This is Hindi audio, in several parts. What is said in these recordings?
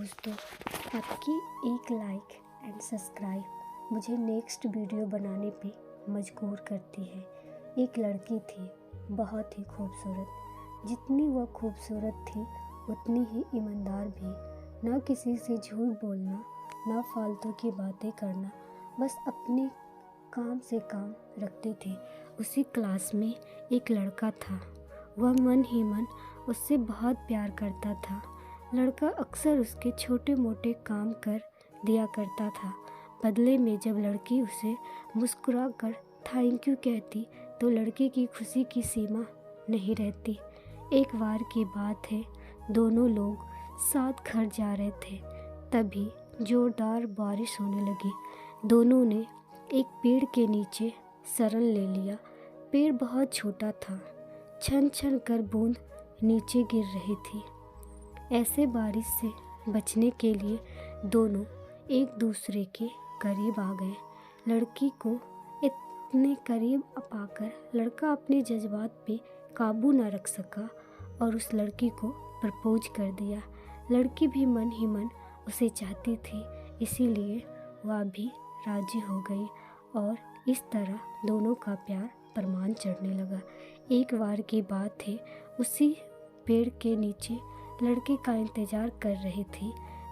दोस्तों, आपकी एक लाइक एंड सब्सक्राइब मुझे नेक्स्ट वीडियो बनाने पे मजबूर करती है। एक लड़की थी, बहुत ही खूबसूरत। जितनी वह खूबसूरत थी उतनी ही ईमानदार भी। ना किसी से झूठ बोलना, ना फालतू की बातें करना, बस अपने काम से काम रखती थी। उसी क्लास में एक लड़का था, वह मन ही मन उससे बहुत प्यार करता था। लड़का अक्सर उसके छोटे मोटे काम कर दिया करता था। बदले में जब लड़की उसे मुस्कुराकर थैंक यू कहती तो लड़के की खुशी की सीमा नहीं रहती। एक बार की बात है, दोनों लोग साथ घर जा रहे थे, तभी जोरदार बारिश होने लगी। दोनों ने एक पेड़ के नीचे शरण ले लिया। पेड़ बहुत छोटा था, छन छन कर बूंद नीचे गिर रही थी। ऐसे बारिश से बचने के लिए दोनों एक दूसरे के करीब आ गए। लड़की को इतने करीब पाकर लड़का अपने जज्बात पे काबू न रख सका और उस लड़की को प्रपोज कर दिया। लड़की भी मन ही मन उसे चाहती थी, इसीलिए वह भी राजी हो गई और इस तरह दोनों का प्यार परवान चढ़ने लगा। एक बार की बात है, उसी पेड़ के नीचे लड़के का इंतज़ार कर रही थी।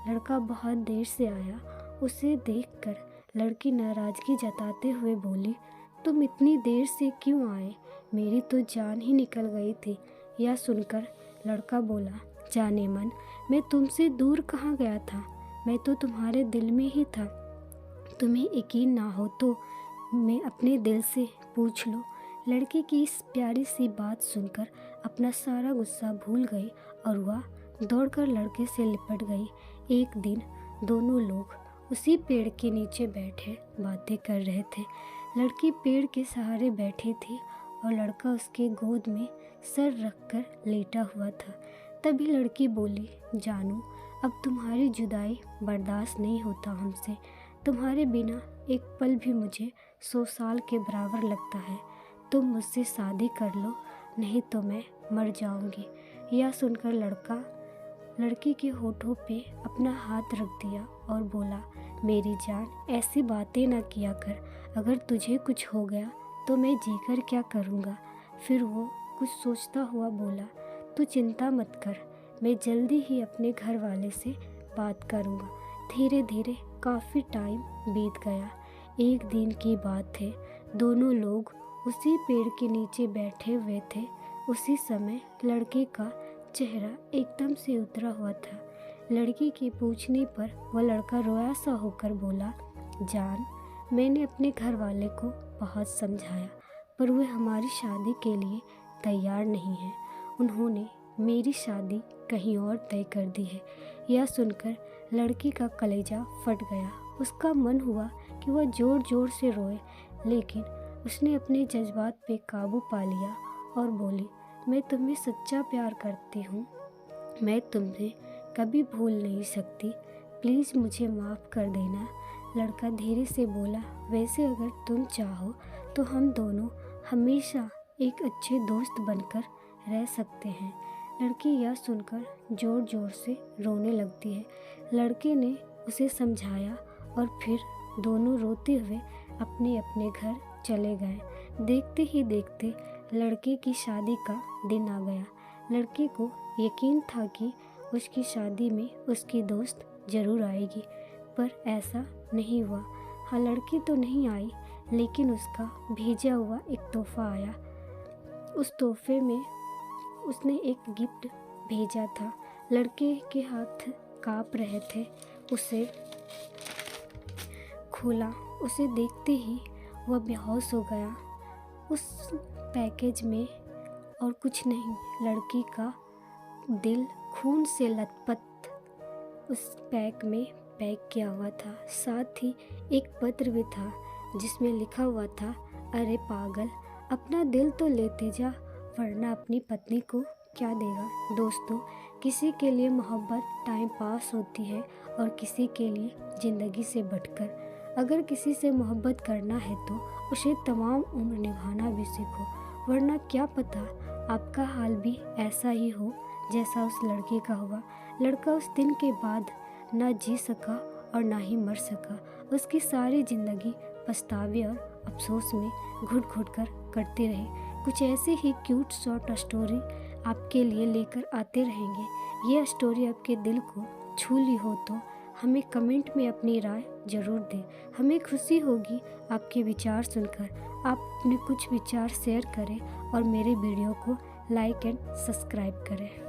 लड़का बहुत देर से आया। उसे देखकर लड़की नाराज़गी जताते हुए बोली, तुम इतनी देर से क्यों आए? मेरी तो जान ही निकल गई थी। यह सुनकर लड़का बोला, जाने मन, मैं तुमसे दूर कहाँ गया था, मैं तो तुम्हारे दिल में ही था। तुम्हें यकीन ना हो तो मैं अपने दिल से पूछ लो। लड़की की इस प्यारी सी बात सुनकर अपना सारा गुस्सा भूल गई और वह दौड़कर लड़के से लिपट गई। एक दिन दोनों लोग उसी पेड़ के नीचे बैठे बातें कर रहे थे। लड़की पेड़ के सहारे बैठी थी और लड़का उसके गोद में सर रखकर लेटा हुआ था। तभी लड़की बोली, जानू, अब तुम्हारी जुदाई बर्दाश्त नहीं होता हमसे। तुम्हारे बिना एक पल भी मुझे 100 साल के बराबर लगता है। तुम मुझसे शादी कर लो, नहीं तो मैं मर जाऊंगी। यह सुनकर लड़की के होठों पे अपना हाथ रख दिया और बोला, मेरी जान, ऐसी बातें ना किया कर। अगर तुझे कुछ हो गया तो मैं जीकर क्या करूँगा। फिर वो कुछ सोचता हुआ बोला, तू चिंता मत कर, मैं जल्दी ही अपने घर वाले से बात करूँगा। धीरे धीरे काफ़ी टाइम बीत गया। एक दिन की बात है, दोनों लोग उसी पेड़ के नीचे बैठे हुए थे। उसी समय लड़के का चेहरा एकदम से उतरा हुआ था। लड़की के पूछने पर वह लड़का रोया सा होकर बोला, जान, मैंने अपने घर वाले को बहुत समझाया पर वे हमारी शादी के लिए तैयार नहीं हैं। उन्होंने मेरी शादी कहीं और तय कर दी है। यह सुनकर लड़की का कलेजा फट गया। उसका मन हुआ कि वह ज़ोर ज़ोर से रोए, लेकिन उसने अपने जज्बात पे काबू पा लिया और बोली, मैं तुम्हें सच्चा प्यार करती हूँ, मैं तुम्हें कभी भूल नहीं सकती, प्लीज़ मुझे माफ़ कर देना। लड़का धीरे से बोला, वैसे अगर तुम चाहो तो हम दोनों हमेशा एक अच्छे दोस्त बनकर रह सकते हैं। लड़की यह सुनकर ज़ोर ज़ोर से रोने लगती है। लड़के ने उसे समझाया और फिर दोनों रोते हुए अपने अपने घर चले गए। देखते ही देखते लड़के की शादी का दिन आ गया। लड़के को यकीन था कि उसकी शादी में उसकी दोस्त ज़रूर आएगी, पर ऐसा नहीं हुआ। हाँ, लड़की तो नहीं आई, लेकिन उसका भेजा हुआ एक तोहफ़ा आया। उस तोहफे में उसने एक गिफ्ट भेजा था। लड़के के हाथ काँप रहे थे। उसे खोला, उसे देखते ही वह बेहोश हो गया। उस पैकेज में और कुछ नहीं, लड़की का दिल खून से लथपथ उस पैक में पैक किया हुआ था। साथ ही एक पत्र भी था जिसमें लिखा हुआ था, अरे पागल, अपना दिल तो लेते जा, वरना अपनी पत्नी को क्या देगा। दोस्तों, किसी के लिए मोहब्बत टाइम पास होती है और किसी के लिए ज़िंदगी से बढ़कर। अगर किसी से मोहब्बत करना है तो उसे तमाम उम्र निभाना भी सीखो, वरना क्या पता आपका हाल भी ऐसा ही हो जैसा उस लड़के का हुआ। लड़का उस दिन के बाद ना जी सका और ना ही मर सका। उसकी सारी ज़िंदगी पछतावे और अफसोस में घुट घुट कर करते रहे। कुछ ऐसे ही क्यूट शॉर्ट स्टोरी आपके लिए लेकर आते रहेंगे। ये स्टोरी आपके दिल को छू ली हो तो हमें कमेंट में अपनी राय ज़रूर दें। हमें खुशी होगी आपके विचार सुनकर। आप अपने कुछ विचार शेयर करें और मेरे वीडियो को लाइक एंड सब्सक्राइब करें।